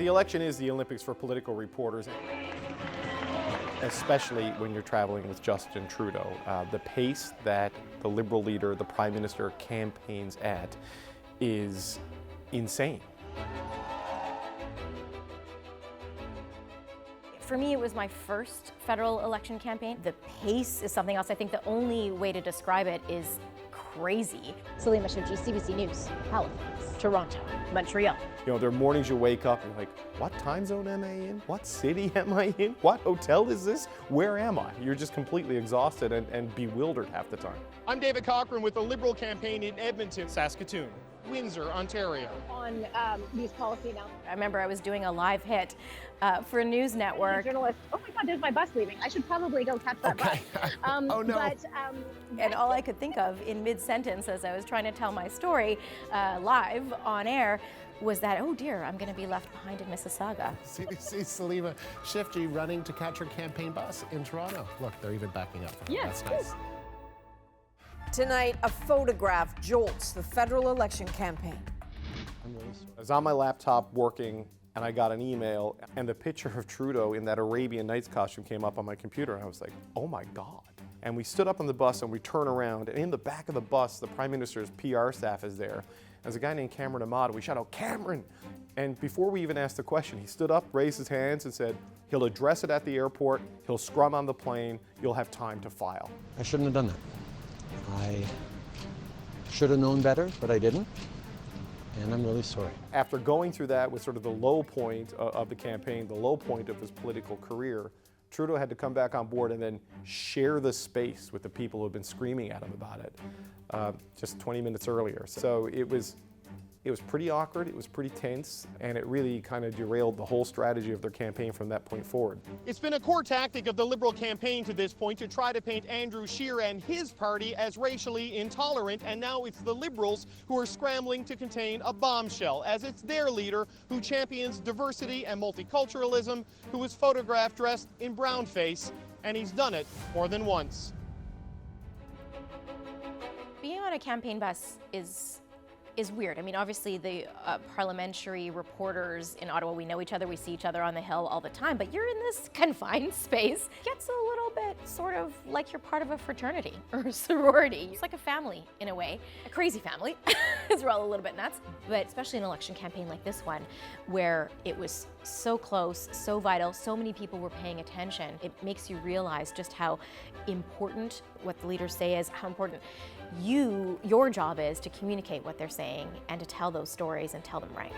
election is the Olympics for political reporters, especially when you're traveling with Justin Trudeau. The pace that the Liberal leader, the Prime Minister, campaigns at is insane. For me, it was my first federal election campaign. The pace is something else. I think the only way to describe it is crazy. Salimah, Shivji, CBC News, Halifax, Toronto, Montreal. You know, there are mornings you wake up and you're like, what time zone am I in? What city am I in? What hotel is this? Where am I? You're just completely exhausted and bewildered half the time. I'm David Cochrane with the Liberal campaign in Edmonton, Saskatoon, Windsor, Ontario. On these policy announcements. I remember I was doing a live hit for a news network. Journalist, oh my God, there's my bus leaving. I should probably go catch that bus. Oh no. But, And all I could think of in mid-sentence as I was trying to tell my story live on air was that, oh dear, I'm going to be left behind in Mississauga. CBC Salimah Shivji running to catch her campaign bus in Toronto. Look, they're even backing up. Yes. That's nice. Tonight, a photograph jolts the federal election campaign. I was on my laptop working and I got an email and the picture of Trudeau in that Arabian Nights costume came up on my computer and I was like, oh my God. And we stood up on the bus and we turn around and in the back of the bus, the Prime Minister's PR staff is there. There's a guy named Cameron Ahmad. We shout out, Cameron! And before we even asked the question, he stood up, raised his hands and said, he'll address it at the airport, he'll scrum on the plane, you'll have time to file. I shouldn't have done that. I should have known better, but I didn't, and I'm really sorry. After going through that with sort of the low point of the campaign, the low point of his political career, Trudeau had to come back on board and then share the space with the people who have been screaming at him about it just 20 minutes earlier. So it was pretty awkward, it was pretty tense, and it really kind of derailed the whole strategy of their campaign from that point forward. It's been a core tactic of the Liberal campaign to this point to try to paint Andrew Scheer and his party as racially intolerant, and now it's the Liberals who are scrambling to contain a bombshell, as it's their leader who champions diversity and multiculturalism, who was photographed dressed in brownface, and he's done it more than once. Being on a campaign bus is weird. I mean, obviously the parliamentary reporters in Ottawa, we know each other, we see each other on the Hill all the time, but you're in this confined space. It gets a little bit sort of like you're part of a fraternity or a sorority. It's like a family in a way, a crazy family, because we're all a little bit nuts, but especially an election campaign like this one, where it was so close, so vital, so many people were paying attention. It makes you realize just how important what the leaders say is, how important your job is to communicate what they're saying and to tell those stories and tell them right.